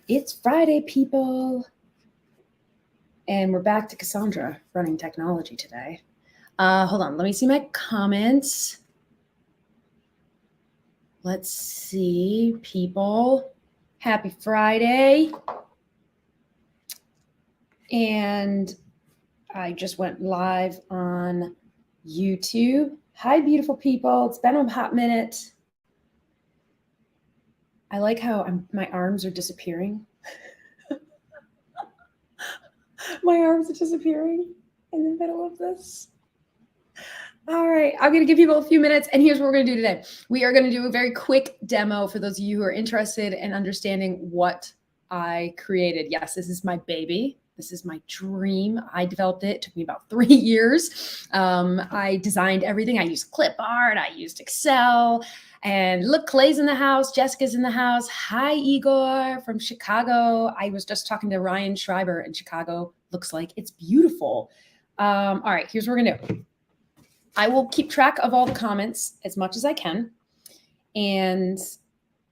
It's Friday, people. And we're back to Cassandra running technology today. Hold on, let me see my comments. Let's see, people. Happy Friday. And I just went live on YouTube. Hi, beautiful people. It's been a hot minute. I like how my arms are disappearing. My arms are disappearing in the middle of this. All right, I'm going to give people a few minutes, and here's what we're going to do today. We are going to do a very quick demo for those of you who are interested in understanding what I created. Yes, this is my baby. This is my dream. I developed it. It took me about 3 years. I designed everything. I used clip art. I used Excel. And look, Clay's in the house. Jessica's in the house. Hi, Igor from Chicago. I was just talking to Ryan Schreiber in Chicago. Looks like it's beautiful. All right, here's what we're going to do. I will keep track of all the comments as much as I can. And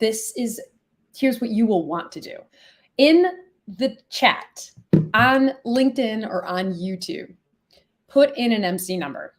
here's what you will want to do. In the chat on LinkedIn or on YouTube, put in an MC number,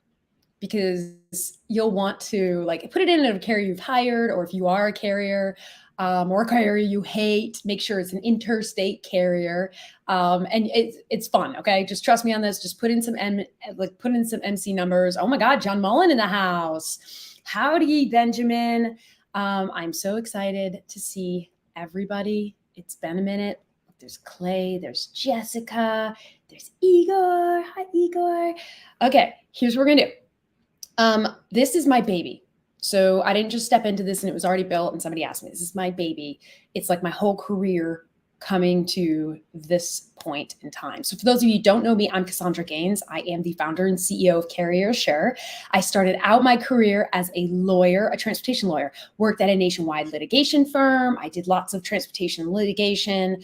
because you'll want to put it in a carrier you've hired, or if you are a carrier or a carrier you hate, make sure it's an interstate carrier. And it's fun. Okay. Just trust me on this. Just put in some MC numbers. Oh my God, John Mullen in the house. Howdy, Benjamin. I'm so excited to see everybody. It's been a minute. There's Clay, there's Jessica, there's Igor. Hi, Igor. Okay, here's what we're gonna do. This is my baby. So I didn't just step into this and it was already built and somebody asked me. This is my baby. It's like my whole career coming to this point in time. So for those of you who don't know me, I'm Cassandra Gaines. I am the founder and CEO of CarrierSure. I started out my career as a lawyer, a transportation lawyer, worked at a nationwide litigation firm. I did lots of transportation litigation.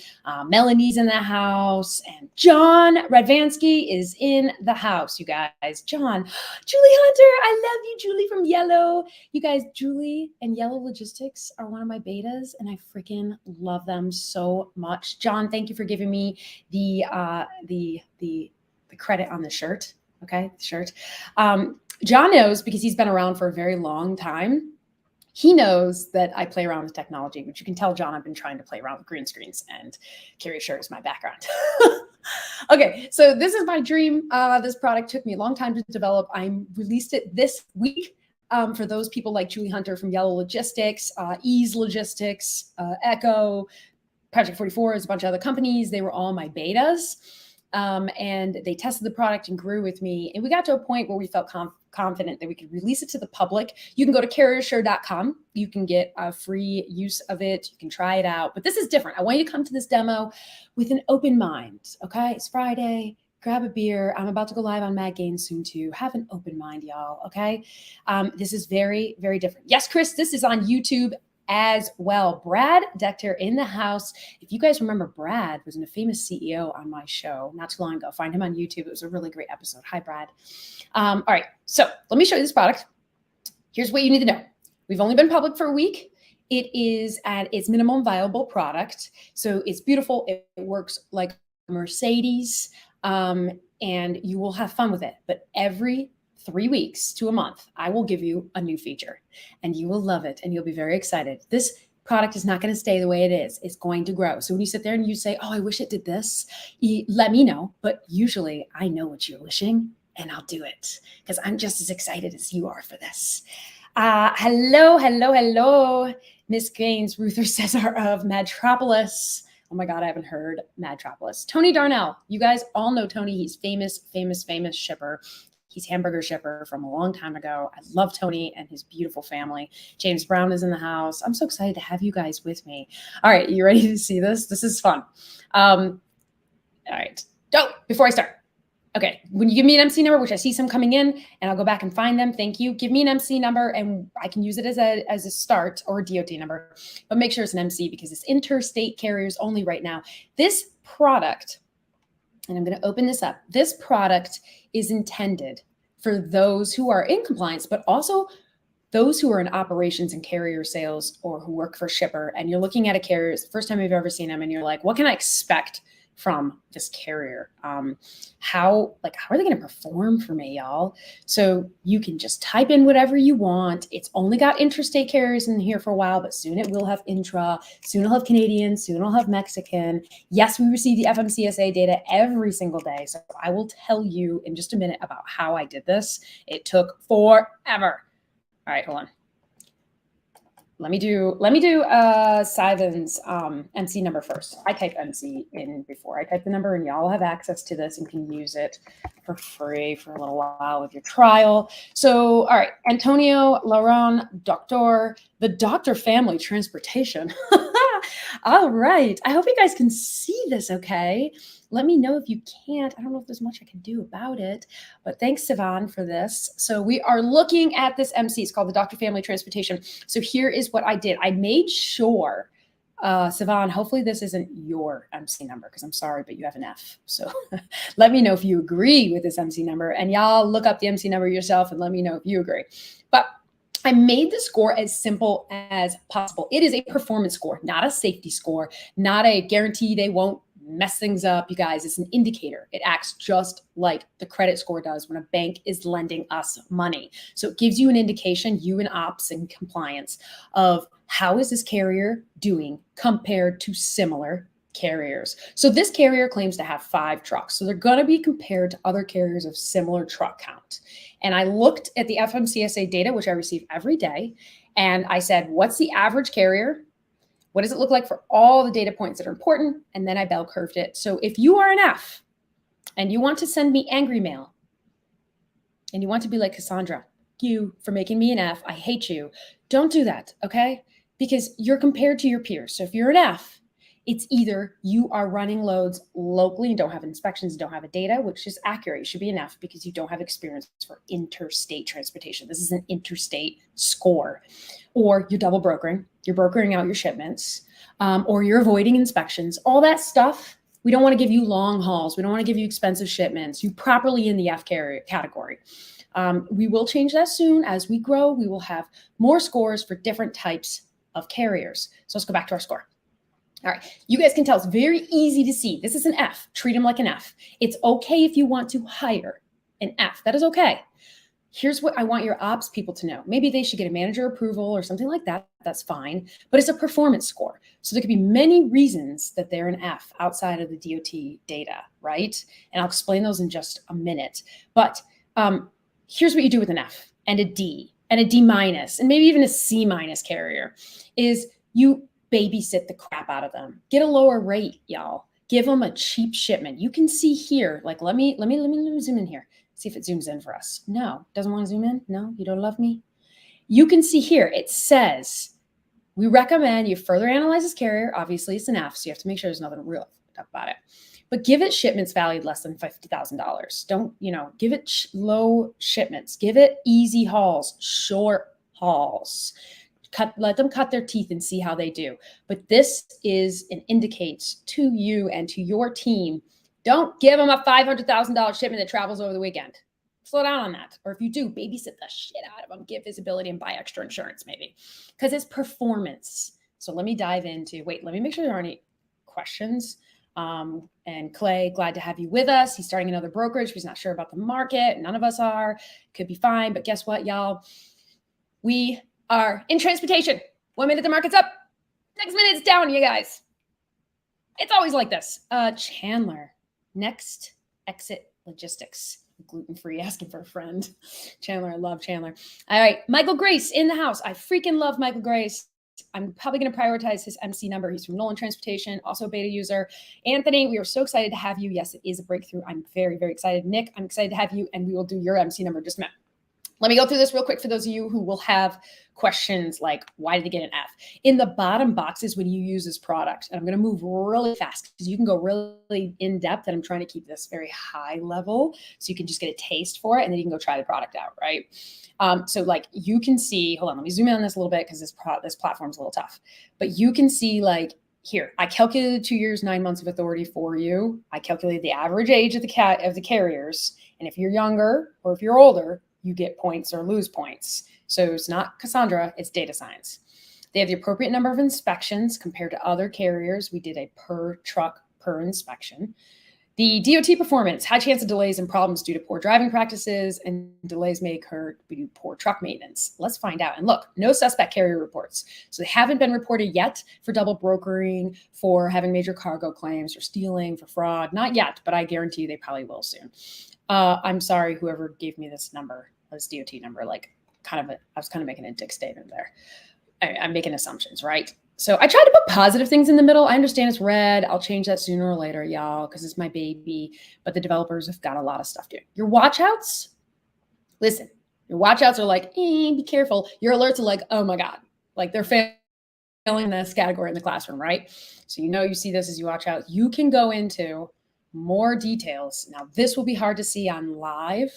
Melanie's in the house, and John Radvansky is in the house, you guys. John, Julie Hunter, I love you, Julie from Yellow. You guys, Julie and Yellow Logistics are one of my betas, and I freaking love them so much. John, thank you for giving me the credit on the shirt. Okay, the shirt. John knows, because he's been around for a very long time. He knows that I play around with technology, which you can tell John I've been trying to play around with green screens, and CarrierSure is my background. Okay, so this is my dream. This product took me a long time to develop. I released it this week. For those people like Julie Hunter from Yellow Logistics, Ease Logistics, Echo, Project 44 is a bunch of other companies. They were all my betas, and they tested the product and grew with me. And we got to a point where we felt confident that we could release it to the public. You can go to CarrierSure.com. You can get a free use of it. You can try it out. But this is different. I want you to come to this demo with an open mind. Okay, it's Friday. Grab a beer. I'm about to go live on Matt Gaines soon too. Have an open mind, y'all. Okay, this is very, very different. Yes, Chris, this is on YouTube as well. Brad Decter in the house. If you guys remember, Brad was a famous CEO on my show not too long ago. Find him on YouTube. It was a really great episode. Hi, Brad. All right, so let me show you this product. Here's what you need to know. We've only been public for a week. It is at its minimum viable product. So it's beautiful. It works like Mercedes, and you will have fun with it. But every 3 weeks to a month, I will give you a new feature, and you will love it, and you'll be very excited. This product is not going to stay the way it is. It's going to grow. So when you sit there and you say, oh, I wish it did this, let me know. But usually I know what you're wishing, and I'll do it, because I'm just as excited as you are for this. Hello, Miss Gaines, Ruther Cesar of Madtropolis. Oh my God, I haven't heard Madtropolis. Tony Darnell. You guys all know Tony. He's famous shipper. He's hamburger shipper from a long time ago. I love Tony and his beautiful family. James Brown is in the house. I'm so excited to have you guys with me. All right, you ready to see this? This is fun. All right. Before I start. Okay, when you give me an MC number, which I see some coming in, and I'll go back and find them. Thank you. Give me an MC number, and I can use it as a start, or a DOT number, but make sure it's an MC, because it's interstate carriers only right now. This product, and I'm going to open this up. This product is intended for those who are in compliance, but also those who are in operations and carrier sales or who work for shipper, and you're looking at a carrier, it's the first time you've ever seen them, and you're like, what can I expect from this carrier? How are they going to perform for me, y'all? So you can just type in whatever you want. It's only got interstate carriers in here for a while, but soon it will have intra, soon it'll have Canadian, soon it'll have Mexican. Yes, we receive the FMCSA data every single day. So I will tell you in just a minute about how I did this. It took forever. All right, hold on. Let me do Sivan's MC number first. I type MC in before I type the number, and y'all have access to this and can use it for free for a little while with your trial. So, all right, Antonio, Laurent, Doctor, the Doctor Family Transportation. All right, I hope you guys can see this okay. Let me know if you can't. I don't know if there's much I can do about it, but thanks, Sivan, for this. So we are looking at this MC. It's called the Doctor Family Transportation. So here is what I did. I made sure, Sivan, hopefully this isn't your MC number, because I'm sorry, but you have an F. So let me know if you agree with this MC number, and y'all look up the MC number yourself and let me know if you agree. But I made the score as simple as possible. It is a performance score, not a safety score, not a guarantee they won't mess things up. You guys, it's an indicator. It acts just like the credit score does when a bank is lending us money. So it gives you an indication, you in ops and compliance, of how is this carrier doing compared to similar carriers. So this carrier claims to have 5 trucks. So they're going to be compared to other carriers of similar truck count. And I looked at the FMCSA data, which I receive every day, and I said, what's the average carrier? What does it look like for all the data points that are important? And then I bell curved it. So if you are an F and you want to send me angry mail and you want to be like, Cassandra, you for making me an F, I hate you. Don't do that, okay? Because you're compared to your peers. So if you're an F, it's either you are running loads locally and don't have inspections, don't have a data, which is accurate. You should be an F because you don't have experience for interstate transportation. This is an interstate score. Or you're double brokering, you're brokering out your shipments, or you're avoiding inspections. All that stuff, we don't want to give you long hauls. We don't want to give you expensive shipments. You're properly in the F category. We will change that soon. As we grow, we will have more scores for different types of carriers. So let's go back to our score. All right, you guys can tell it's very easy to see. This is an F. Treat them like an F. It's okay if you want to hire an F. That is okay. Here's what I want your ops people to know. Maybe they should get a manager approval or something like that. That's fine. But it's a performance score. So there could be many reasons that they're an F outside of the DOT data, right? And I'll explain those in just a minute. But here's what you do with an F and a D and a D minus and maybe even a C minus carrier is you babysit the crap out of them. Get a lower rate, y'all. Give them a cheap shipment. You can see here, like, let me zoom in here. See if it zooms in for us. No, doesn't want to zoom in? No, you don't love me? You can see here, it says, we recommend you further analyze this carrier. Obviously, it's an F, so you have to make sure there's nothing real about it. But give it shipments valued less than $50,000. Don't, give it low shipments. Give it easy hauls, short hauls. Let them cut their teeth and see how they do. But this indicates to you and to your team, don't give them a $500,000 shipment that travels over the weekend. Slow down on that. Or if you do, babysit the shit out of them. Give visibility and buy extra insurance maybe. Because it's performance. So let me dive into, let me make sure there aren't any questions. And Clay, glad to have you with us. He's starting another brokerage. He's not sure about the market. None of us are. Could be fine. But guess what, y'all? We are in transportation. 1 minute the market's up. Next minute it's down, you guys. It's always like this. Chandler, next exit logistics. Gluten-free, asking for a friend. Chandler, I love Chandler. All right, Michael Grace in the house. I freaking love Michael Grace. I'm probably going to prioritize his MC number. He's from Nolan Transportation, also a beta user. Anthony, we are so excited to have you. Yes, it is a breakthrough. I'm very, very excited. Nick, I'm excited to have you, and we will do your MC number just a minute. Let me go through this real quick for those of you who will have questions like, why did they get an F? In the bottom boxes when you use this product, and I'm going to move really fast because you can go really in depth, and I'm trying to keep this very high level so you can just get a taste for it, and then you can go try the product out, right? So like you can see, hold on, let me zoom in on this a little bit because this platform's a little tough. But you can see like here, I calculated 2 years, 9 months of authority for you. I calculated the average age of the carriers. And if you're younger or if you're older, you get points or lose points. So it's not Cassandra, it's data science. They have the appropriate number of inspections compared to other carriers. We did a per truck per inspection. The DOT performance, high chance of delays and problems due to poor driving practices, and delays may occur due to poor truck maintenance. Let's find out. And look, no suspect carrier reports. So they haven't been reported yet for double brokering, for having major cargo claims, for stealing, for fraud. Not yet, but I guarantee you they probably will soon. I'm sorry, whoever gave me this number, this DOT number, like I was kind of making a dick statement there. I'm making assumptions, right? So I tried to put positive things in the middle. I understand it's red. I'll change that sooner or later, y'all, because it's my baby. But the developers have got a lot of stuff to do. Your watchouts, listen, your watchouts are like, be careful. Your alerts are like, oh my God, like they're failing this category in the classroom, right? So you see this as you watch out. You can go into more details. Now, this will be hard to see on live.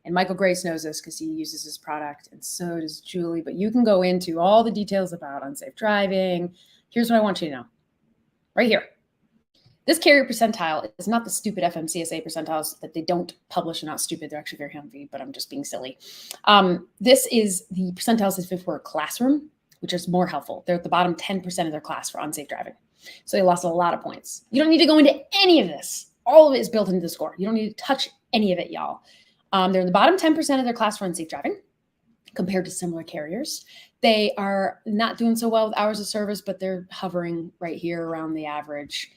And Michael Grace knows this because he uses his product, and so does Julie. But you can go into all the details about unsafe driving. Here's what I want you to know. Right here. This carrier percentile is not the stupid FMCSA percentiles that they don't publish. Are not stupid. They're actually very handy, but I'm just being silly. This is the percentiles if it were a classroom, which is more helpful. They're at the bottom 10% of their class for unsafe driving. So they lost a lot of points. You don't need to go into any of this. All of it is built into the score. You don't need to touch any of it, y'all. They're in the bottom 10% of their class for unsafe driving compared to similar carriers. They are not doing so well with hours of service, but they're hovering right here around the average.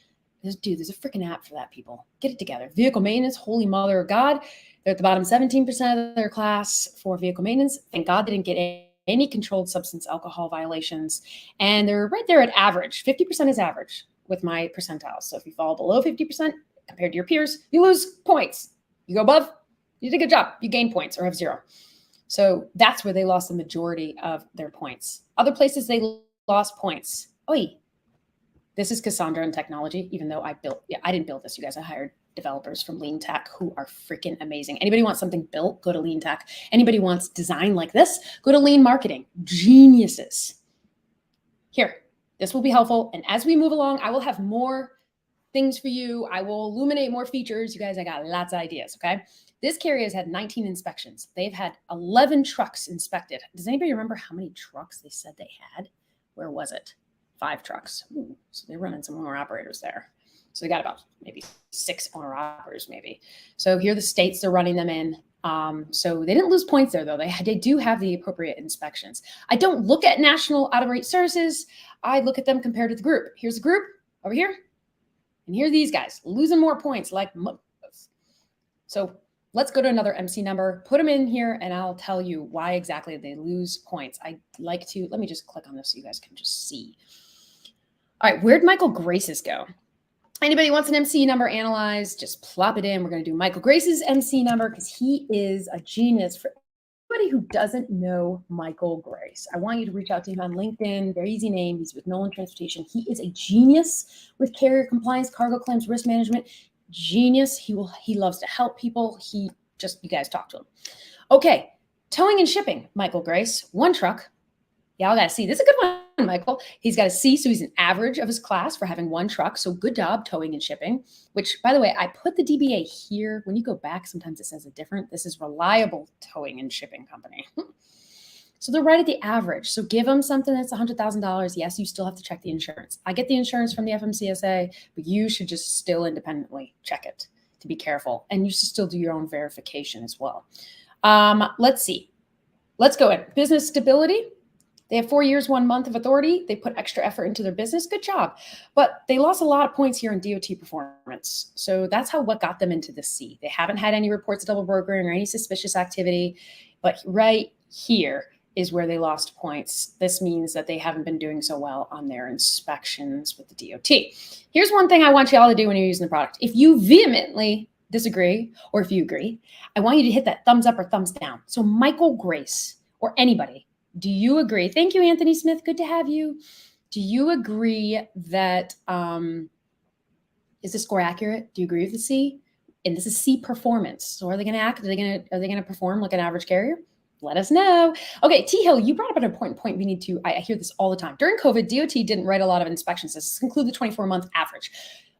There's a freaking app for that, people. Get it together. Vehicle maintenance, holy mother of God. They're at the bottom 17% of their class for vehicle maintenance. Thank God they didn't get any controlled substance alcohol violations. And they're right there at average. 50% is average with my percentiles. So if you fall below 50% compared to your peers, you lose points. You go above, you did a good job. You gain points or have zero. So that's where they lost the majority of their points. Other places they lost points. This is Cassandra in technology, even though I didn't build this, you guys. I hired developers from Lean Tech who are freaking amazing. Anybody wants something built, go to Lean Tech. Anybody wants design like this, go to Lean Marketing. Geniuses. Here, this will be helpful. And as we move along, I will have more things for you. I will illuminate more features. You guys, I got lots of ideas, okay? This carrier has had 19 inspections. They've had 11 trucks inspected. Does anybody remember how many trucks they said they had? Where was it? 5 trucks. Ooh, so they're running some owner operators there. So they got about maybe 6 owner operators maybe. So here are the states they're running them in. So they didn't lose points there though. They do have the appropriate inspections. I don't look at national out-of-rate services. I look at them compared to the group. Here's a group over here. And here are these guys losing more points like most. So let's go to another MC number, put them in here, and I'll tell you why exactly they lose points. Let me just click on this so you guys can just see. All right, where'd Michael Grace's go? Anybody wants an MC number analyzed, just plop it in. We're going to do Michael Grace's MC number because he is a genius. For anybody who doesn't know Michael Grace, I want you to reach out to him on LinkedIn. Very easy name. He's with Nolan Transportation. He is a genius with carrier compliance, cargo claims, risk management. Genius. He loves to help people. You guys talk to him. Okay. Towing and shipping, Michael Grace, 1 truck. Y'all got to see. This is a good one, Michael. He's got a C, so he's an average of his class for having 1 truck. So good job, towing and shipping, which, by the way, I put the DBA here. When you go back, sometimes it says it different. This is Reliable Towing and Shipping Company. So they're right at the average. So give them something that's $100,000. Yes, you still have to check the insurance. I get the insurance from the FMCSA, but you should just still independently check it to be careful. And you should still do your own verification as well. Let's see. Let's go in. Business stability. They have 4 years, 1 month of authority. They put extra effort into their business. Good job. But they lost a lot of points here in DOT performance. So that's what got them into the C. They haven't had any reports of double brokering or any suspicious activity. But right here is where they lost points. This means that they haven't been doing so well on their inspections with the DOT. Here's one thing I want you all to do when you're using the product. If you vehemently disagree, or if you agree, I want you to hit that thumbs up or thumbs down. So Michael Grace or anybody, do you agree? Thank you, Anthony Smith. Good to have you. Do you agree that, is the score accurate? Do you agree with the C? And this is C performance. So are they going to act? Are they going to perform like an average carrier? Let us know. Okay, T Hill, you brought up an important point. We need to, I hear this all the time. During COVID, DOT didn't write a lot of inspections. This includes the 24-month average.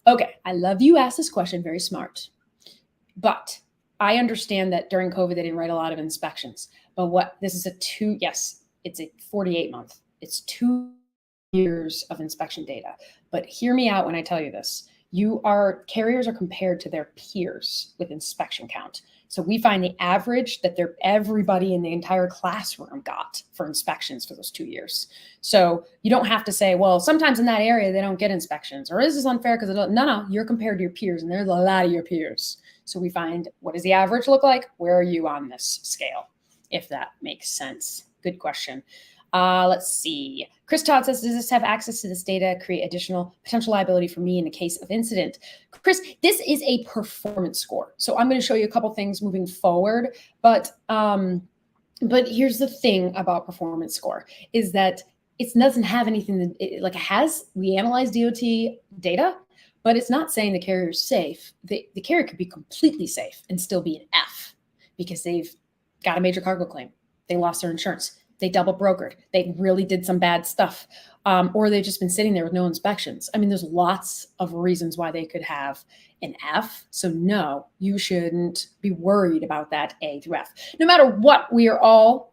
Okay, I love you asked this question. Very smart. But I understand that during COVID, they didn't write a lot of inspections. But this is it's a 48 month. It's 2 years of inspection data. But hear me out when I tell you this. Carriers are compared to their peers with inspection count. So we find the average that everybody in the entire classroom got for inspections for those 2 years. So you don't have to say, well, sometimes in that area they don't get inspections, or is this unfair because no, you're compared to your peers, and there's a lot of your peers. So we find, what does the average look like? Where are you on this scale? If that makes sense. Good question. Let's see. Chris Todd says, does this have access to this data, create additional potential liability for me in the case of incident? Chris, this is a performance score. So I'm going to show you a couple things moving forward. But here's the thing about performance score is that it doesn't have anything like it has. We analyze DOT data, but it's not saying the carrier is safe. The carrier could be completely safe and still be an F because they've got a major cargo claim. They lost their insurance. They double brokered. They really did some bad stuff. Or they've just been sitting there with no inspections. I mean, there's lots of reasons why they could have an F. So no, you shouldn't be worried about that A through F. No matter what, we are all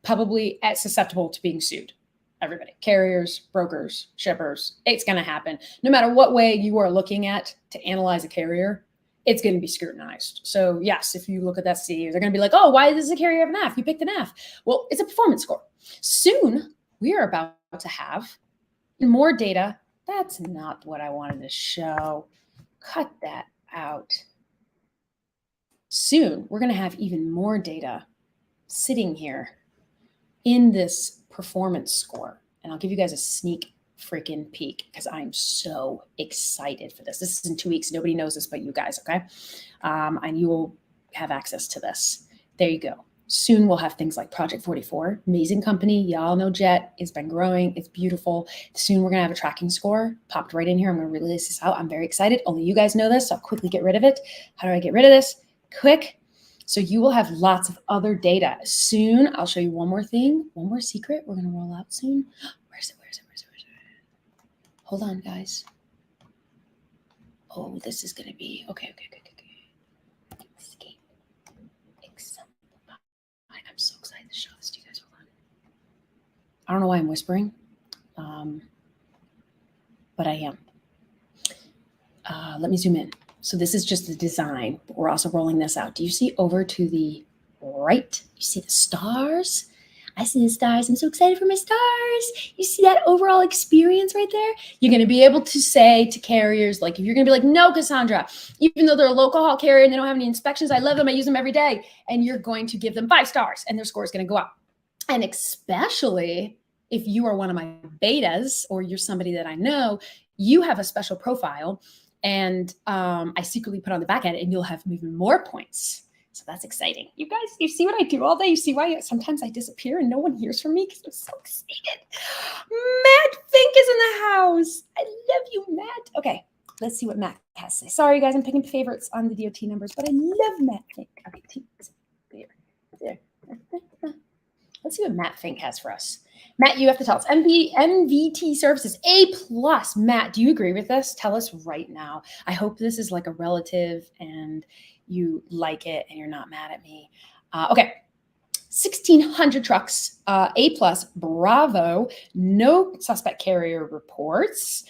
probably susceptible to being sued. Everybody, carriers, brokers, shippers, it's going to happen. No matter what way you are looking at to analyze a carrier, it's going to be scrutinized. So yes, if you look at that C, they're going to be like, oh, why does the carrier have an F? You picked an F. Well, it's a performance score. Soon, we are about to have more data. That's not what I wanted to show. Cut that out. Soon, we're going to have even more data sitting here in this performance score. And I'll give you guys a sneak freaking peek because I'm so excited for this. This is in 2 weeks. Nobody knows this but you guys, okay? And you will have access to this. There you go. Soon we'll have things like Project 44, amazing company. Y'all know Jet. It's been growing. It's beautiful. Soon we're going to have a tracking score popped right in here. I'm going to release this out. I'm very excited. Only you guys know this, so I'll quickly get rid of it. How do I get rid of this? Quick. So you will have lots of other data. Soon, I'll show you one more thing, one more secret we're going to roll out soon. Where's it? Hold on, guys. Oh, this is going to be, okay. Escape. Exemplify. I'm so excited to show this to you guys. Hold on. I don't know why I'm whispering, but I am. Let me zoom in. So this is just the design, but we're also rolling this out. Do you see over to the right? You see the stars? I see the stars. I'm so excited for my stars. You see that overall experience right there? You're going to be able to say to carriers, like if you're going to be like, no, Cassandra, even though they're a local haul carrier and they don't have any inspections, I love them. I use them every day. And you're going to give them 5 stars and their score is going to go up. And especially if you are one of my betas or you're somebody that I know, you have a special profile and I secretly put on the back end and you'll have even more points. So that's exciting. You guys, you see what I do all day? You see why sometimes I disappear and no one hears from me because I'm so excited. Matt Fink is in the house. I love you, Matt. Okay, let's see what Matt has to say. Sorry, guys, I'm picking favorites on the DOT numbers, but I love Matt Fink. Okay, there. Let's see what Matt Fink has for us. Matt, you have to tell us. MVT services, A+. Matt, do you agree with this? Tell us right now. I hope this is like a relative and you like it and you're not mad at me. Okay. 1,600 trucks, A+, bravo, no suspect carrier reports.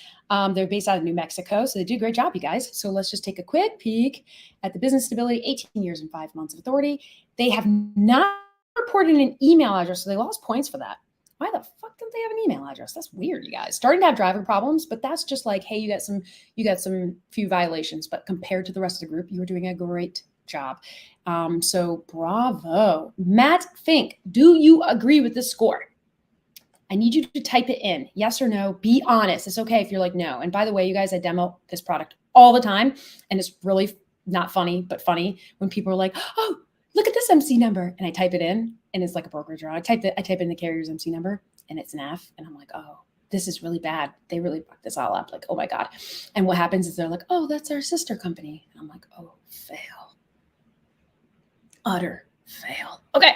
They're based out of New Mexico, so they do a great job, you guys. So let's just take a quick peek at the business stability, 18 years and 5 months of authority. They have not reported an email address, so they lost points for that. Why the fuck don't they have an email address? That's weird, you guys. Starting to have driving problems, but that's just like, hey, you got some few violations, but compared to the rest of the group, you were doing a great job. So bravo. Matt Fink, do you agree with this score? I need you to type it in. Yes or no. Be honest. It's okay if you're like, no. And by the way, you guys, I demo this product all the time, and it's really not funny, but funny when people are like, oh, look at this MC number. And I type it in and it's like a brokerage draw. I type in the carrier's MC number and it's an F. And I'm like, oh, this is really bad. They really fucked this all up. Like, oh my God. And what happens is they're like, oh, that's our sister company. And I'm like, oh, fail. Utter fail. Okay.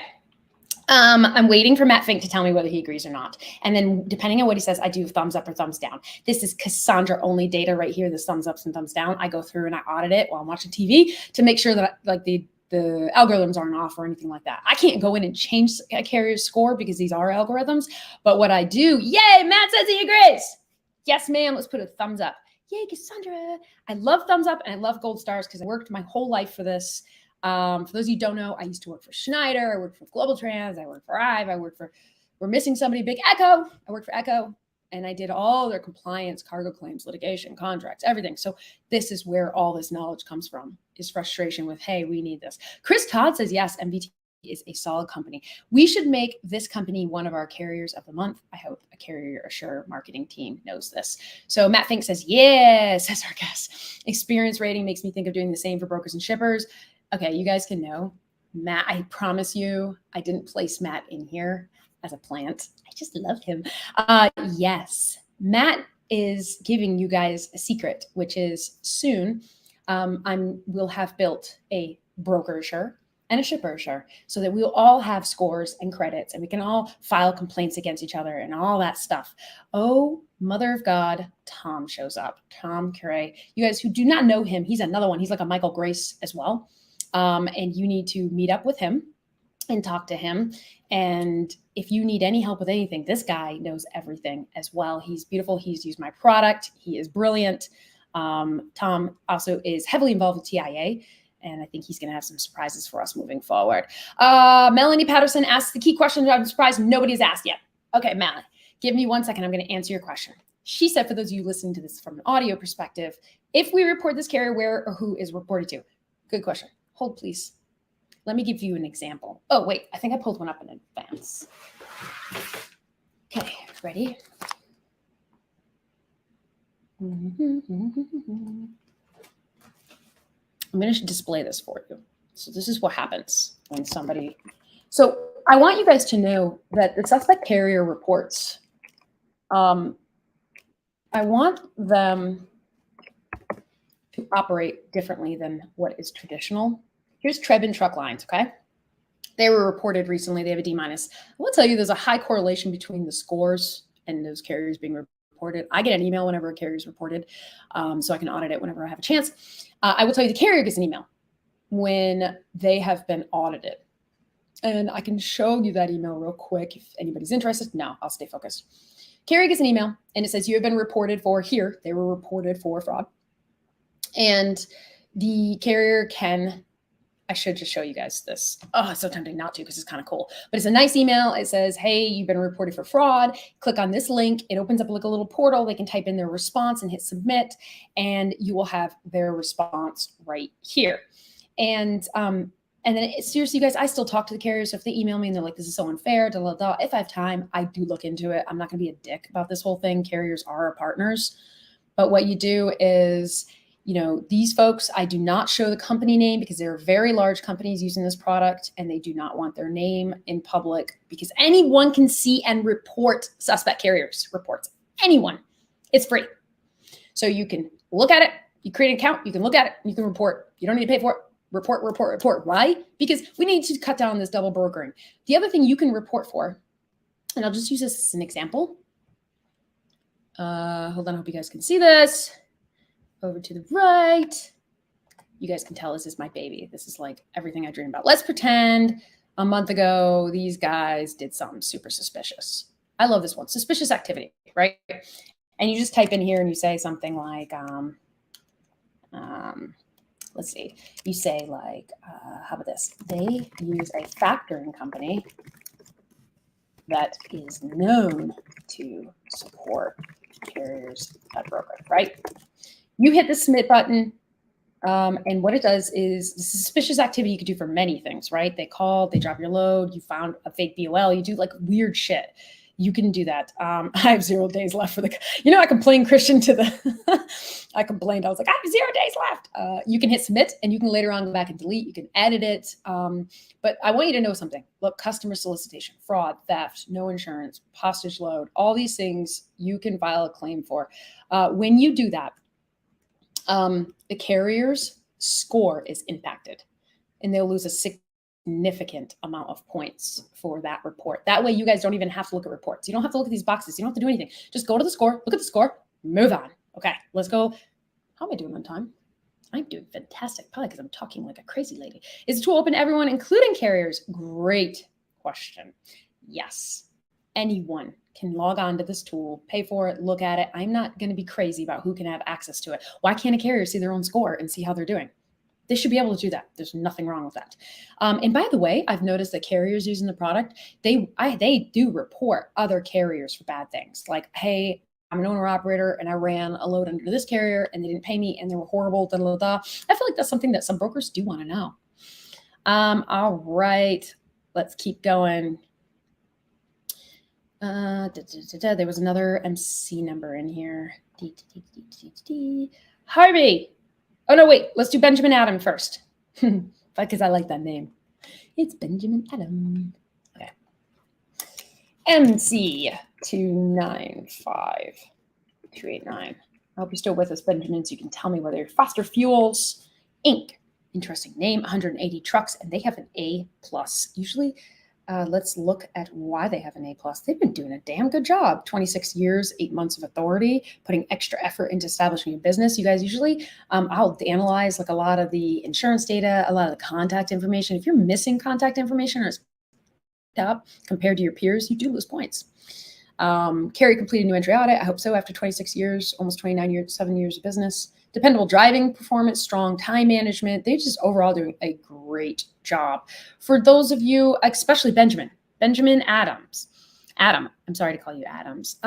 I'm waiting for Matt Fink to tell me whether he agrees or not. And then depending on what he says, I do thumbs up or thumbs down. This is Cassandra only data right here. This thumbs ups and thumbs down. I go through and I audit it while I'm watching TV to make sure that like the the algorithms aren't off or anything like that. I can't go in and change a carrier's score because these are algorithms. But what I do, yay, Matt says he agrees. Yes, ma'am. Let's put a thumbs up. Yay, Cassandra. I love thumbs up and I love gold stars because I worked my whole life for this. For those of you who don't know, I used to work for Schneider. I worked for Global Trans. I worked for IVE. I worked for, we're missing somebody, Big Echo. I worked for Echo. And I did all their compliance, cargo claims, litigation, contracts, everything. So this is where all this knowledge comes from, is frustration with, hey, we need this. Chris Todd says, yes, MVT is a solid company. We should make this company one of our carriers of the month. I hope a CarrierSure marketing team knows this. So Matt Fink says, yes, says our guest. Experience rating makes me think of doing the same for brokers and shippers. Okay, you guys can know. Matt, I promise you, I didn't place Matt in here as a plant. I just love him. Yes, Matt is giving you guys a secret, which is soon we'll have built a BrokerSure and a ShipperSure so that we'll all have scores and credits and we can all file complaints against each other and all that stuff. Oh, mother of God, Tom shows up. Tom Curray. You guys who do not know him, he's another one. He's like a Michael Grace as well. And you need to meet up with him and talk to him. And if you need any help with anything, this guy knows everything as well. He's beautiful. He's used my product. He is brilliant. Tom also is heavily involved with TIA. And I think he's going to have some surprises for us moving forward. Melanie Patterson asks the key question I'm surprised nobody's asked yet. Okay, Melanie, give me 1 second. I'm going to answer your question. She said, for those of you listening to this from an audio perspective, if we report this carrier, where or who is reported to? Good question. Hold, please. Let me give you an example. Oh, wait, I think I pulled one up in advance. Okay, ready? I'm going to display this for you. So this is what happens when somebody... So I want you guys to know that the suspect carrier reports, I want them to operate differently than what is traditional. Here's Trebin Truck Lines, okay? They were reported recently. They have a D-. I will tell you there's a high correlation between the scores and those carriers being reported. I get an email whenever a carrier is reported, so I can audit it whenever I have a chance. I will tell you the carrier gets an email when they have been audited. And I can show you that email real quick if anybody's interested. No, I'll stay focused. Carrier gets an email, and it says you have been reported for here. They were reported for fraud. And the carrier can... I should just show you guys this. Oh, it's so tempting not to because it's kind of cool. But it's a nice email. It says, hey, you've been reported for fraud. Click on this link. It opens up like a little portal. They can type in their response and hit submit, and you will have their response right here. And then seriously, you guys, I still talk to the carriers. So if they email me and they're like, this is so unfair, da, da, da, if I have time, I do look into it. I'm not going to be a dick about this whole thing. Carriers are our partners. But what you do is... You know, these folks, I do not show the company name because they're very large companies using this product and they do not want their name in public because anyone can see and report suspect carriers reports. Anyone. It's free. So you can look at it. You create an account. You can look at it. You can report. You don't need to pay for it. Report, report, report. Why? Because we need to cut down this double brokering. The other thing you can report for, and I'll just use this as an example. Hold on. I hope you guys can see this. Over to the right. You guys can tell this is my baby. This is like everything I dream about. Let's pretend a month ago, these guys did something super suspicious. I love this one. Suspicious activity, right? And you just type in here and you say something like, let's see. You say like, how about this? They use a factoring company that is known to support carriers that broker, right? You hit the submit button, and what it does is the suspicious activity you could do for many things, right? They called, they drop your load, you found a fake BOL, you do like weird shit. You can do that. I have 0 days left for the, you know, I complained, Christian, to the, I complained. I was like, I have 0 days left. You can hit submit and you can later on go back and delete. You can edit it. But I want you to know something. Look, customer solicitation, fraud, theft, no insurance, hostage load, all these things you can file a claim for. When you do that, the carrier's score is impacted and they'll lose a significant amount of points for that report. That way you guys don't even have to look at reports. You don't have to look at these boxes. You don't have to do anything. Just go to the score, look at the score, move on. Okay, let's go. How am I doing on time? I'm doing fantastic, probably because I'm talking like a crazy lady. Is the tool open to everyone, including carriers? Great question. Yes, anyone can log on to this tool, pay for it, look at it. I'm not going to be crazy about who can have access to it. Why can't a carrier see their own score and see how they're doing? They should be able to do that. There's nothing wrong with that. And by the way, I've noticed that carriers using the product, they do report other carriers for bad things. Like, hey, I'm an owner operator and I ran a load under this carrier and they didn't pay me and they were horrible. Da, da, da. I feel like that's something that some brokers do want to know. All right, let's keep going. There was another MC number in here. Harvey. Oh, no, wait. Let's do Benjamin Adam first because I like that name. It's Benjamin Adam. Okay. MC 295289. I hope you're still with us, Benjamin, so you can tell me whether you're Foster Fuels, Inc. Interesting name, 180 trucks, and they have an A+. Usually, let's look at why they have an A+. They've been doing a damn good job. 26 years, 8 months of authority, putting extra effort into establishing a business. You guys usually, I'll analyze like a lot of the insurance data, a lot of the contact information. If you're missing contact information or it's up compared to your peers, you do lose points. Carrie completed new entry audit. I hope so. After 26 years, almost 29 years, 7 years of business. Dependable driving performance, strong time management. They're just overall doing a great job. For those of you, especially Benjamin Adams. Adam, I'm sorry to call you Adams.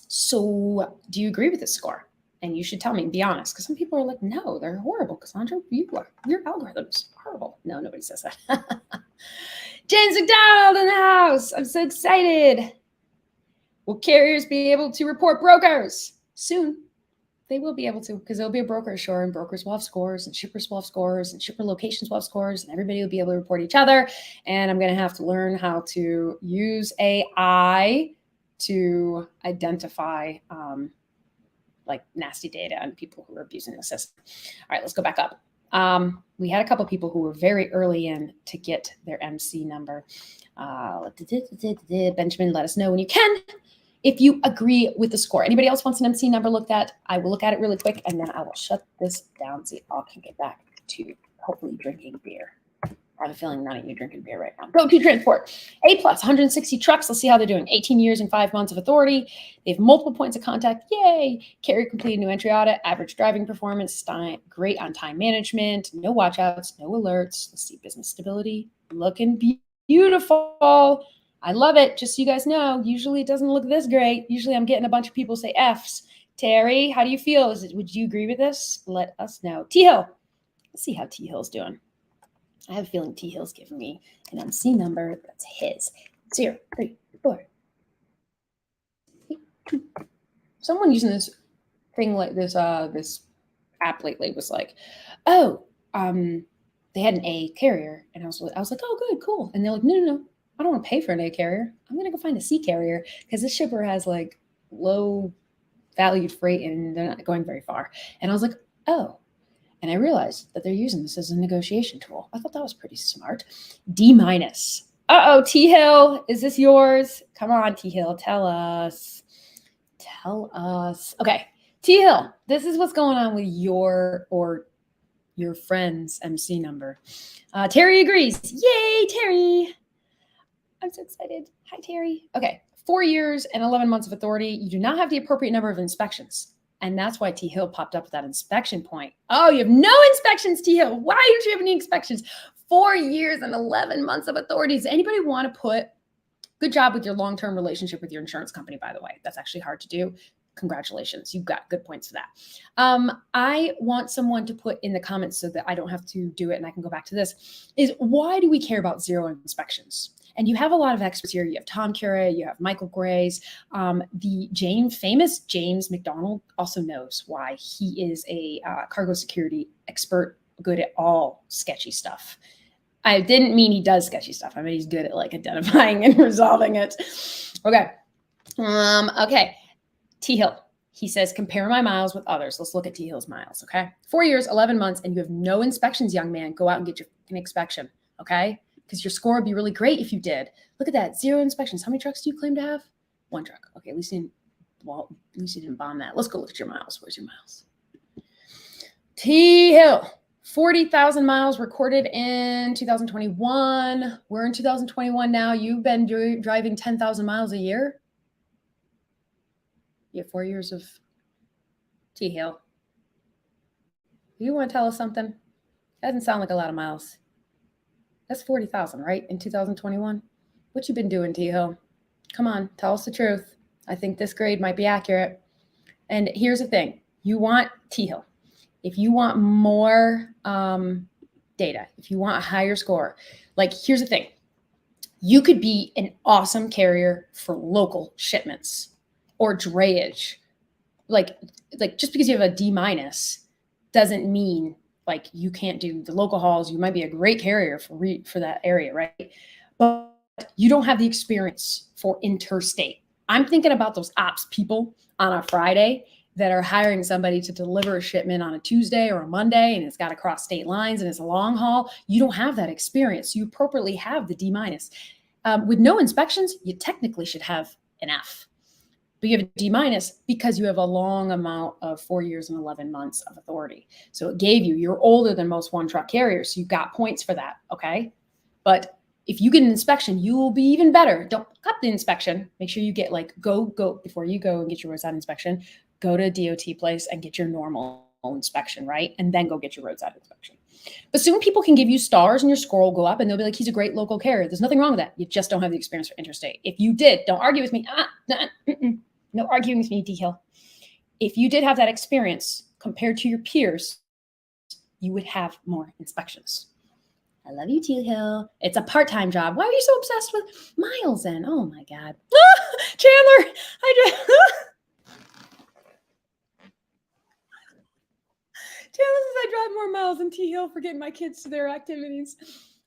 So do you agree with this score? And you should tell me, be honest, because some people are like, no, they're horrible. Cassandra, your algorithm's horrible. No, nobody says that. James McDonald in the house. I'm so excited. Will carriers be able to report brokers? Soon. They will be able to, because there'll be a broker sure, and brokers will have scores, and shippers will have scores, and shipper locations will have scores, and everybody will be able to report each other. And I'm going to have to learn how to use AI to identify like nasty data on people who are abusing the system. All right, let's go back up. We had a couple of people who were very early in to get their MC number. Benjamin, let us know when you can if you agree with the score. Anybody else wants an MC number looked at? I will look at it really quick, and then I will shut this down so you all can get back to hopefully drinking beer. I have a feeling none of you drinking beer right now. Go to Transport. A+, 160 trucks. Let's see how they're doing. 18 years and 5 months of authority. They have multiple points of contact. Yay. Carrier completed new entry audit. Average driving performance. Great on time management. No watch outs. No alerts. Let's see. Business stability. Looking beautiful. I love it. Just so you guys know, usually it doesn't look this great. Usually I'm getting a bunch of people say Fs. Terry, how do you feel? Would you agree with this? Let us know. T Hill. Let's see how T Hill's doing. I have a feeling T Hill's giving me an MC number that's his. 0, 3, 4, 8, 2. Someone using this thing like this, this app lately was like, oh, they had an A carrier, and I was like, oh, good, cool. And they're like, no, I don't want to pay for an A carrier. I'm gonna go find a C carrier because this shipper has like low valued freight and they're not going very far. And I was like, oh. And I realized that they're using this as a negotiation tool. I thought that was pretty smart. D-. Uh-oh, T Hill, is this yours? Come on, T Hill, tell us. Tell us. Okay, T Hill, this is what's going on with your friend's MC number. Terry agrees. Yay, Terry. I'm so excited. Hi, Terry. Okay, 4 years and 11 months of authority. You do not have the appropriate number of inspections. And that's why T Hill popped up with that inspection point. Oh, you have no inspections, T Hill. Why don't you have any inspections? 4 years and 11 months of authority. Does anybody want to put, good job with your long-term relationship with your insurance company, by the way. That's actually hard to do. Congratulations. You've got good points for that. I want someone to put in the comments so that I don't have to do it and I can go back to this, is why do we care about 0 inspections? And you have a lot of experts here. You have Tom Cura, you have Michael Grays. The famous James McDonald also knows why. He is a cargo security expert, good at all sketchy stuff. I didn't mean he does sketchy stuff. I mean, he's good at like identifying and resolving it. Okay. Okay. T Hill. He says, compare my miles with others. Let's look at T Hill's miles. Okay. 4 years, 11 months, and you have no inspections, young man. Go out and get an inspection. Okay. Because your score would be really great if you did. Look at that, 0 inspections. How many trucks do you claim to have? 1 truck. Okay, at least you didn't bomb that. Let's go look at your miles. Where's your miles? T Hill, 40,000 miles recorded in 2021. We're in 2021 now. You've been driving 10,000 miles a year. You have 4 years of T Hill. You want to tell us something? That doesn't sound like a lot of miles. That's 40,000, right? In 2021. What you been doing, T Hill? Come on, tell us the truth. I think this grade might be accurate. And here's the thing. You want T Hill. If you want more data, if you want a higher score, like here's the thing. You could be an awesome carrier for local shipments or drayage. Like just because you have a D- doesn't mean like you can't do the local hauls. You might be a great carrier for that area, right? But you don't have the experience for interstate. I'm thinking about those ops people on a Friday that are hiring somebody to deliver a shipment on a Tuesday or a Monday, and it's got to cross state lines and it's a long haul. You don't have that experience. You appropriately have the D-. With no inspections, you technically should have an F. But you have a D- because you have a long amount of 4 years and 11 months of authority. So it gave you, you're older than most one-truck carriers, so you got points for that, okay? But if you get an inspection, you will be even better. Don't cut the inspection. Make sure you get go before you go and get your roadside inspection. Go to a DOT place and get your normal inspection, right? And then go get your roadside inspection. But soon people can give you stars and your score will go up and they'll be like, he's a great local carrier. There's nothing wrong with that. You just don't have the experience for interstate. If you did, don't argue with me. No arguing with me, D Hill. If you did have that experience compared to your peers, you would have more inspections. I love you, T Hill. It's a part-time job. Why are you so obsessed with miles then? Oh my God. Chandler, Chandler says I drive more miles than T Hill for getting my kids to their activities.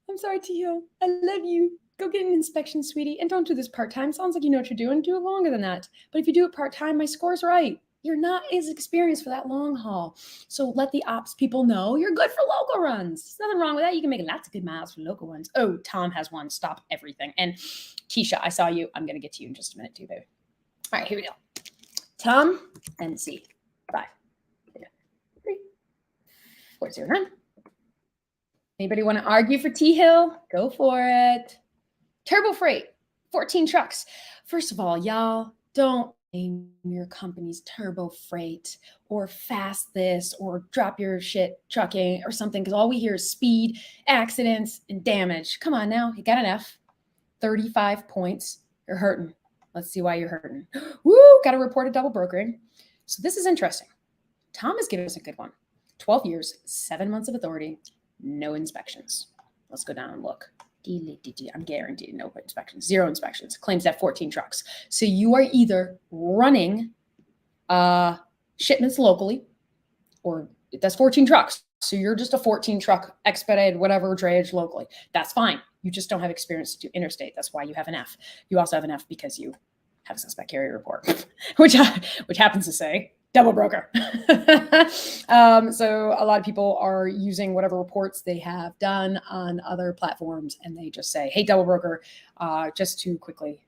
I'm sorry, T Hill. I love you. Go get an inspection, sweetie. And don't do this part-time. Sounds like you know what you're doing. Do it longer than that. But if you do it part-time, my score's right. You're not as experienced for that long haul. So let the ops people know you're good for local runs. There's nothing wrong with that. You can make lots of good miles for local ones. Oh, Tom has one. Stop everything. And Keisha, I saw you. I'm going to get to you in just a minute too, baby. All right, here we go. Tom and C. 5, 3, 4, 0, 9. Anybody want to argue for T Hill? Go for it. Turbo Freight, 14 trucks. First of all, y'all, don't name your company's Turbo Freight or Fast This or Drop Your Shit Trucking or something, because all we hear is speed, accidents, and damage. Come on now, you got an F. 35 points. You're hurting. Let's see why you're hurting. Woo, got to report a double brokering. So this is interesting. Tom has given us a good one. 12 years, 7 months of authority, no inspections. Let's go down and look. I'm guaranteed no inspections, 0 inspections. Claims that 14 trucks. So you are either running shipments locally, or that's 14 trucks. So you're just a 14 truck expedited, whatever, drayage locally. That's fine. You just don't have experience to do interstate. That's why you have an F. You also have an F because you have a suspect carrier report, which happens to say double broker. So a lot of people are using whatever reports they have done on other platforms, and they just say, hey, double broker, just to quickly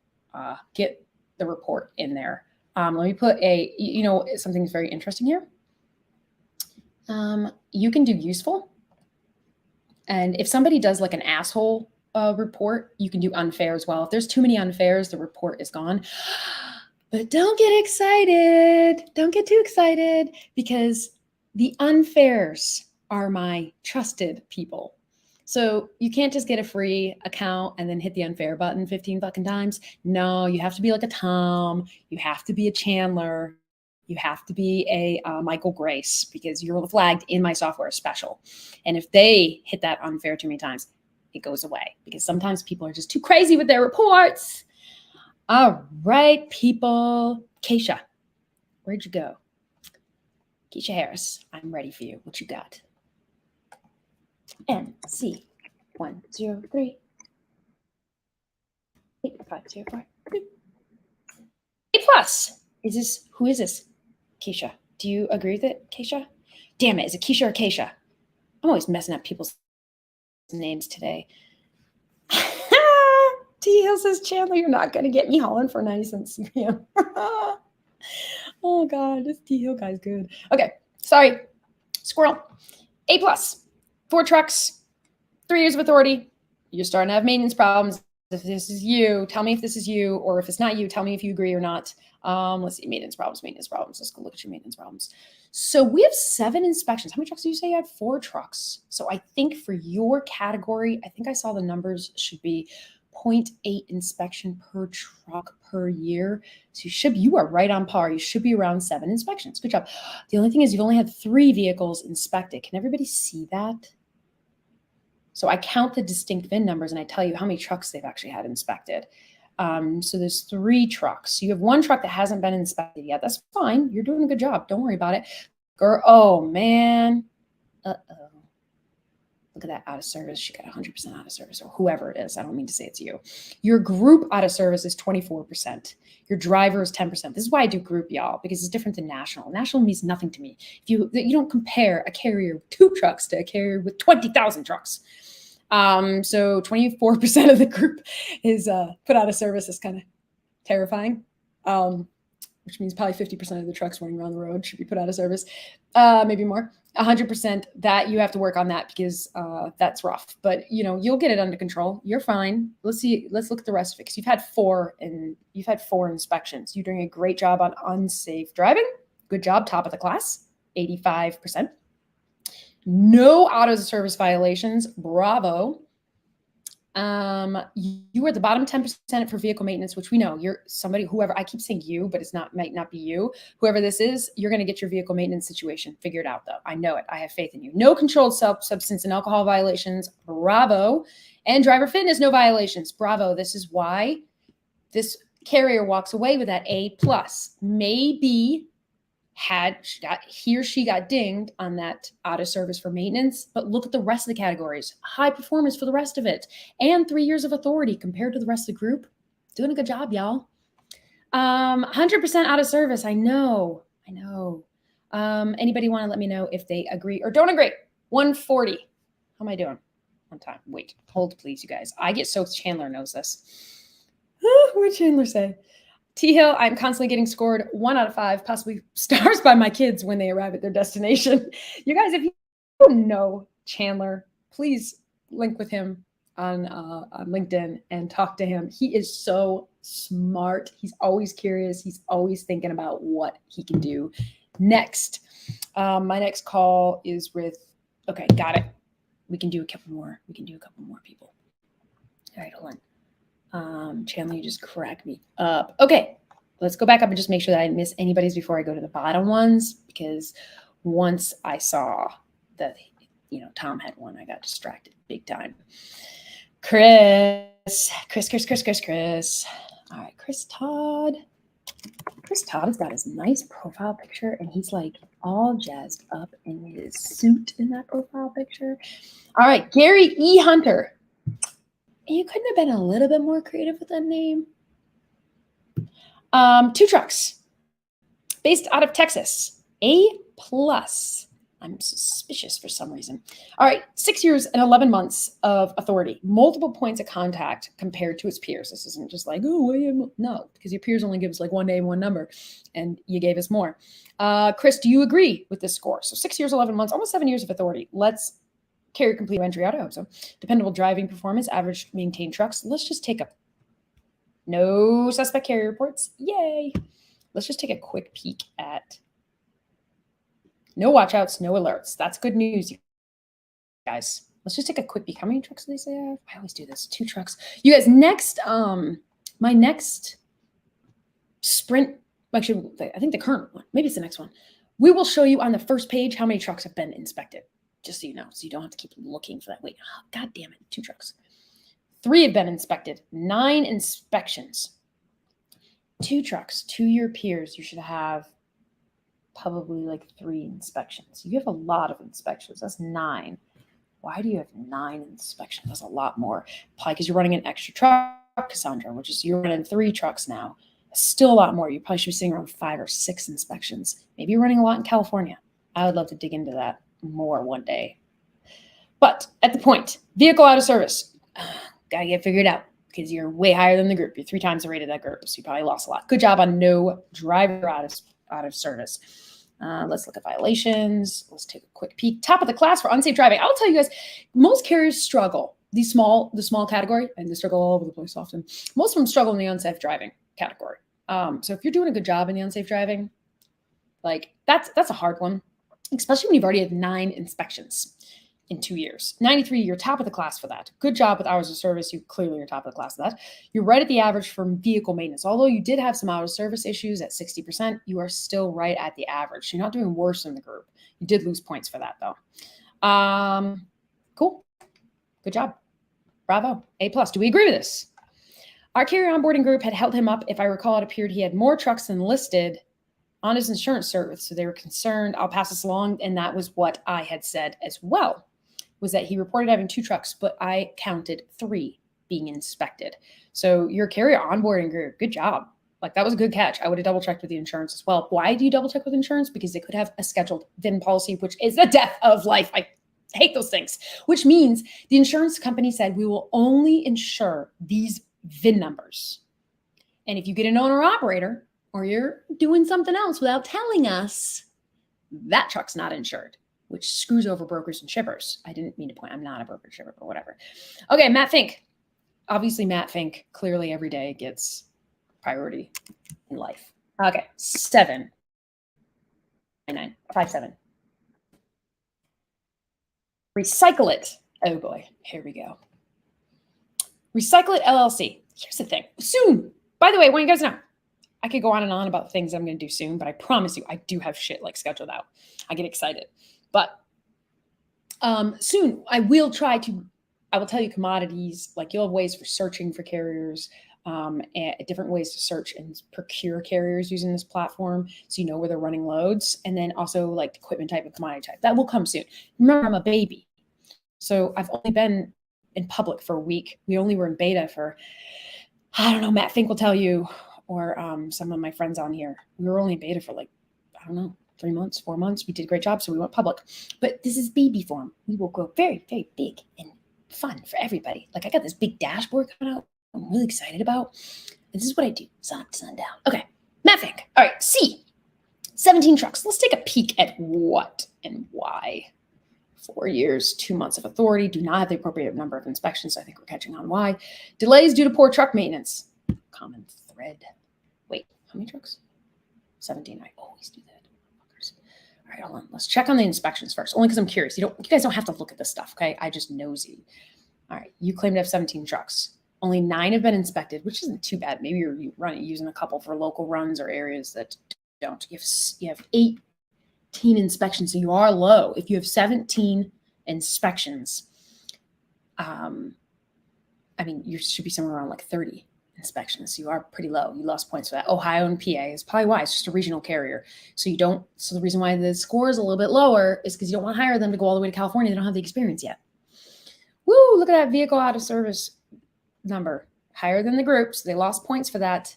get the report in there. Let me put something that's very interesting here. You can do useful. And if somebody does like an asshole report, you can do unfair as well. If there's too many unfairs, the report is gone. But don't get excited. Don't get too excited, because the unfairs are my trusted people. So you can't just get a free account and then hit the unfair button 15 fucking times. No, you have to be like a Tom. You have to be a Chandler. You have to be a Michael Grace, because you're flagged in my software special. And if they hit that unfair too many times, it goes away, because sometimes people are just too crazy with their reports. All right, people. Keisha, where'd you go? Keisha Harris, I'm ready for you. What you got? NC 103 8504 A plus. Who is this? Keisha. Do you agree with it, Keisha? Damn it, is it Keisha or Keisha? I'm always messing up people's names today. T Hill says, Chandler, you're not going to get me hauling for 90 cents CPM. Oh, God, this T Hill guy's good. Okay, sorry. Squirrel, A+, 4 trucks, 3 years of authority. You're starting to have maintenance problems. If this is you, tell me if this is you, or if it's not you, tell me if you agree or not. Let's see, maintenance problems. Let's go look at your maintenance problems. So we have 7 inspections. How many trucks do you say you had? 4 trucks. So I think for your category, I think I saw the numbers should be 0.8 inspection per truck per year. So you are right on par. You should be around 7 inspections. Good job. The only thing is you've only had 3 vehicles inspected. Can everybody see that? So I count the distinct VIN numbers and I tell you how many trucks they've actually had inspected. So there's 3 trucks. You have 1 truck that hasn't been inspected yet. That's fine. You're doing a good job. Don't worry about it. Girl, oh man. Uh-oh. Look at that out of service. She got 100% out of service, or whoever it is. I don't mean to say it's you. Your group out of service is 24%. Your driver is 10%. This is why I do group, y'all, because it's different than national. National means nothing to me. If you don't compare a carrier with 2 trucks to a carrier with 20,000 trucks. So 24% of the group is put out of service. Is kind of terrifying. Which means probably 50% of the trucks running around the road should be put out of service, maybe more. 100% that you have to work on that because that's rough. But you'll get it under control. You're fine. Let's see. Let's look at the rest of it because you've had 4 inspections. You're doing a great job on unsafe driving. Good job, top of the class, 85%. No out of service violations. Bravo. You were at the bottom 10% for vehicle maintenance, which we know you're somebody, whoever, I keep saying you, but might not be you. Whoever this is, you're going to get your vehicle maintenance situation figured out though. I know it. I have faith in you. No controlled substance and alcohol violations. Bravo. And driver fitness, no violations. Bravo. This is why this carrier walks away with that A+. Maybe he or she got dinged on that out of service for maintenance, but look at the rest of the categories. High performance for the rest of it. And 3 years of authority compared to the rest of the group. Doing a good job, y'all. 100% out of service. I know. Anybody want to let me know if they agree or don't agree? 140. How am I doing? One time. Wait, hold please, you guys. I get so Chandler knows this. What did Chandler say? T-Hill, I'm constantly getting scored 1 out of 5, possibly stars by my kids when they arrive at their destination. You guys, if you don't know Chandler, please link with him on LinkedIn and talk to him. He is so smart. He's always curious. He's always thinking about what he can do next. My next call is with, okay, got it. We can do a couple more. People. All right, hold on. Chandler, you just cracked me up. Okay, let's go back up and just make sure that I didn't miss anybody's before I go to the bottom ones, because once I saw that, Tom had one, I got distracted big time. Chris. All right, Chris Todd. Chris Todd has got his nice profile picture, and he's like all jazzed up in his suit in that profile picture. All right, Gary E. Hunter. You couldn't have been a little bit more creative with that name. 2 trucks, based out of Texas, A+. I'm suspicious for some reason. All right, 6 years and 11 months of authority, multiple points of contact compared to its peers. This isn't just like, no, because your peers only give us like 1 name, 1 number, and you gave us more. Chris, do you agree with this score? So 6 years, 11 months, almost 7 years of authority. Let's carry complete entry out. I hope so. Dependable driving performance, average maintained trucks. Let's just take no suspect carrier reports. Yay. Let's just take a quick peek at no watchouts, no alerts. That's good news, you guys. Let's just take a quick peek. How many trucks do they say I have? I always do this. 2 trucks. You guys, next, my next sprint, actually, I think the current one, maybe it's the next one. We will show you on the first page how many trucks have been inspected. Just so you know, so you don't have to keep looking for that. Wait, God damn it, 2 trucks. 3 have been inspected, 9 inspections. 2 trucks, 2 year peers, you should have probably like 3 inspections. You have a lot of inspections. That's 9. Why do you have 9 inspections? That's a lot more. Probably because you're running an extra truck, Cassandra, which is you're running 3 trucks now. Still a lot more. You probably should be sitting around 5 or 6 inspections. Maybe you're running a lot in California. I would love to dig into that more one day. But at the point, vehicle out of service, gotta get figured out because you're way higher than the group. You're 3 times the rate of that group, so you probably lost a lot. Good job on no driver out of service. Let's look at violations. Let's take a quick peek. Top of the class for unsafe driving. I'll tell you guys, most carriers struggle. The small category, and they struggle all over the place often. Most of them struggle in the unsafe driving category. So if you're doing a good job in the unsafe driving, like that's a hard one, especially when you've already had 9 inspections in 2 years. 93, you're top of the class for that. Good job with hours of service. You clearly are top of the class for that. You're right at the average for vehicle maintenance. Although you did have some hours of service issues at 60%, you are still right at the average. You're not doing worse than the group. You did lose points for that though. Cool. Good job. Bravo. A+. Do we agree with this? Our carrier onboarding group had held him up. If I recall, it appeared he had more trucks than listed on his insurance service. So they were concerned. I'll pass this along. And that was what I had said as well, was that he reported having 2 trucks, but I counted 3 being inspected. So your carrier onboarding group, good job. Like that was a good catch. I would have double checked with the insurance as well. Why do you double check with insurance? Because they could have a scheduled VIN policy, which is the death of life. I hate those things, which means the insurance company said, we will only insure these VIN numbers. And if you get an owner operator or you're doing something else without telling us, that truck's not insured, which screws over brokers and shippers. I didn't mean to point, I'm not a broker shipper, but whatever. Okay, Matt Fink. Obviously, Matt Fink clearly every day gets priority in life. Okay, 7. 9, 5, 7. Recycle It. Oh boy, here we go. Recycle It LLC. Here's the thing. Soon. By the way, I want you guys to know, I could go on and on about things I'm going to do soon, but I promise you, I do have shit like scheduled out. I get excited. But soon I will try to, I will tell you commodities, like you'll have ways for searching for carriers, and different ways to search and procure carriers using this platform. So you know where they're running loads, and then also like equipment type and commodity type. That will come soon. Remember, I'm a baby. So I've only been in public for a week. We only were in beta for, I don't know, Matt Fink will tell you, or some of my friends on here. We were only in beta for like, I don't know, 3 months, 4 months. We did a great job, so we went public. But this is baby form. We will grow very, very big and fun for everybody. Like I got this big dashboard coming out I'm really excited about. This is what I do, sun up, sun down. Okay, Matt Fink. All right, C, 17 trucks. Let's take a peek at what and why. 4 years, 2 months of authority, do not have the appropriate number of inspections. So I think we're catching on why. Delays due to poor truck maintenance. Common thread. Wait, how many trucks? 17. I always do that. All right, hold on. Let's check on the inspections first, only because I'm curious. You guys don't have to look at this stuff, okay? I just nosy. All right, you claim to have 17 trucks. Only 9 have been inspected, which isn't too bad. Maybe you're using a couple for local runs or areas that don't. You have 18 inspections, so you are low. If you have 17 inspections, I mean, you should be somewhere around like 30 inspections. So you are pretty low. You lost points for that. Ohio and PA is probably why. It's just a regional carrier. So you don't, so the reason why the score is a little bit lower is because you don't want to hire them to go all the way to California. They don't have the experience yet. Woo, look at that vehicle out of service number. Higher than the group. So they lost points for that,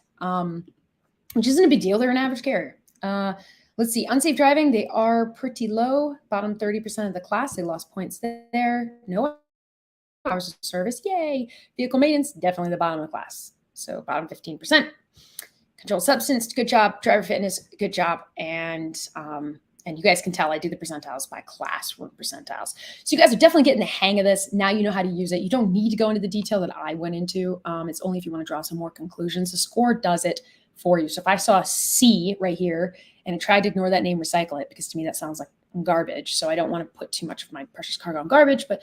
which isn't a big deal. They're an average carrier. Let's see. Unsafe driving, they are pretty low. Bottom 30% of the class. They lost points there. No hours of service. Yay. Vehicle maintenance, definitely the bottom of the class. So bottom 15%. Controlled substance, good job. Driver fitness, good job. And you guys can tell I do the percentiles by class, work percentiles. So you guys are definitely getting the hang of this. Now you know how to use it. You don't need to go into the detail that I went into. It's only if you want to draw some more conclusions. The score does it for you. So if I saw a C right here and I tried to ignore that name, recycle it, because to me that sounds like garbage. So I don't want to put too much of my precious cargo on garbage, but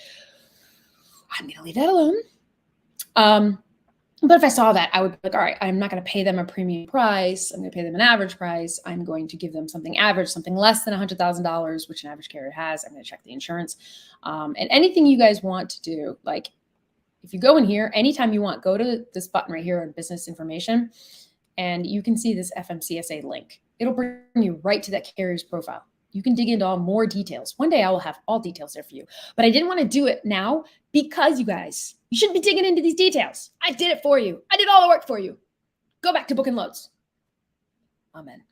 I'm going to leave that alone. But if I saw that, I would be like, all right, I'm not going to pay them a premium price. I'm going to pay them an average price. I'm going to give them something average, something less than $100,000, which an average carrier has. I'm going to check the insurance. And anything you guys want to do, like if you go in here, anytime you want, go to this button right here on business information, and you can see this FMCSA link. It'll bring you right to that carrier's profile. You can dig into all more details. One day I will have all details there for you, but I didn't want to do it now because you guys, you shouldn't be digging into these details. I did it for you. I did all the work for you. Go back to booking loads. Amen.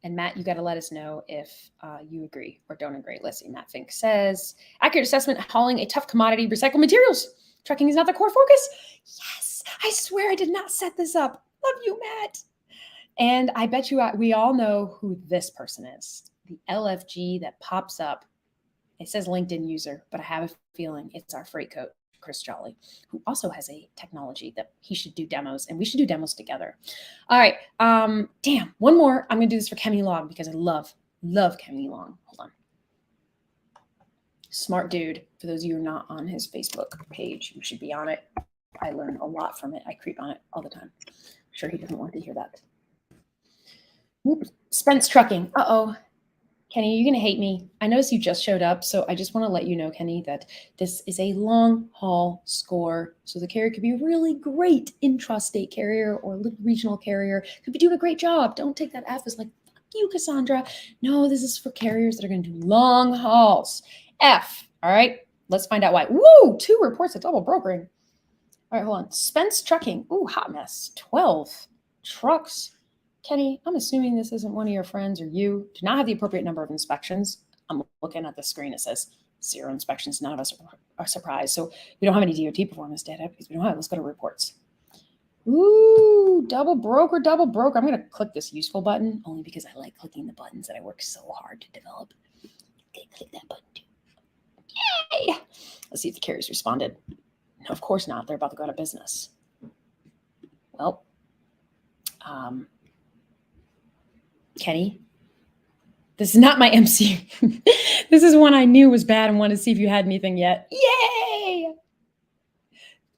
And Matt, you got to let us know if you agree or don't agree. Let's see. Matt Fink says, accurate assessment, hauling a tough commodity, recycled materials. Trucking is not the core focus. Yes, I swear I did not set this up. Love you, Matt. And I bet you we all know who this person is. the LFG that pops up, it says LinkedIn user, but I have a feeling it's our freight coach, Chris Jolly, who also has a technology that he should do demos, and we should do demos together. All right. Damn, one more. I'm going to do this for Kenny Long because I love Kenny Long. Hold on. Smart dude. For those of you who are not on his Facebook page, you should be on it. I learn a lot from it. I creep on it all the time. I'm sure he doesn't want to hear that. Oops. Spence Trucking. Uh-oh. Kenny, you're going to hate me. I noticed you just showed up, so I just want to let you know, Kenny, that this is a long haul score. So the carrier could be a really great intrastate carrier or a little regional carrier. Could be doing a great job. Don't take that F as like, fuck you, Cassandra. No, this is for carriers that are going to do long hauls. F. All right. Let's find out why. Woo! 2 reports of double brokering. All right, hold on. Spence Trucking. Ooh, hot mess. 12 trucks. Kenny, I'm assuming this isn't one of your friends or you. Do not have the appropriate number of inspections. I'm looking at the screen. It says 0 inspections. None of us are surprised. So we don't have any DOT performance data because we don't have it. Let's go to reports. Ooh, double broker. I'm going to click this useful button only because I like clicking the buttons that I work so hard to develop. Okay, click that button too. Yay! Let's see if the carriers responded. No, of course not. They're about to go out of business. Well, Kenny, this is not my MC. This is one I knew was bad and wanted to see if you had anything yet. Yay!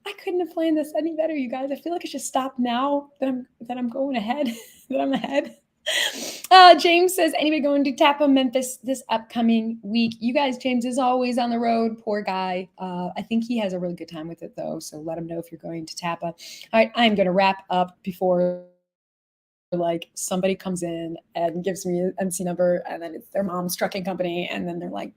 I couldn't have planned this any better, you guys. I feel like I should stop now that I'm going ahead, that I'm ahead. James says, anybody going to Tampa, Memphis this upcoming week? You guys, James is always on the road. Poor guy. I think he has a really good time with it, though. So let him know if you're going to Tampa. All right, I'm going to wrap up before like somebody comes in and gives me an MC number, and then it's their mom's trucking company, and then they're like,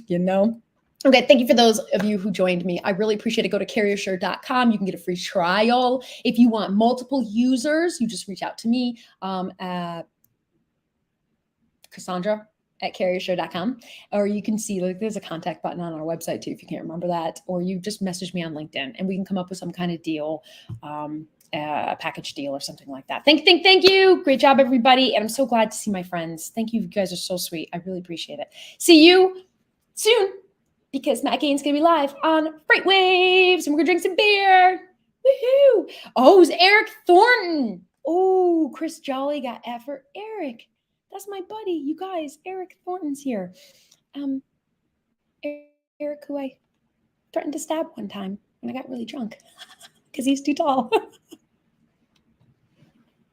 you know. Okay, thank you for those of you who joined me. I really appreciate it. Go to CarrierSure.com. You can get a free trial. If you want multiple users, you just reach out to me at Cassandra at CarrierSure.com, or you can see like there's a contact button on our website too if you can't remember that, or you just message me on LinkedIn and we can come up with some kind of deal. A package deal or something like that. Thank you. Great job, everybody. And I'm so glad to see my friends. Thank you. You guys are so sweet. I really appreciate it. See you soon because Matt Gaines is going to be live on Freight Waves and we're going to drink some beer. Woohoo. Oh, it's Eric Thornton. Oh, Chris Jolly got effort. Eric, that's my buddy. You guys, Eric Thornton's here. Eric, who I threatened to stab one time when I got really drunk because he's too tall.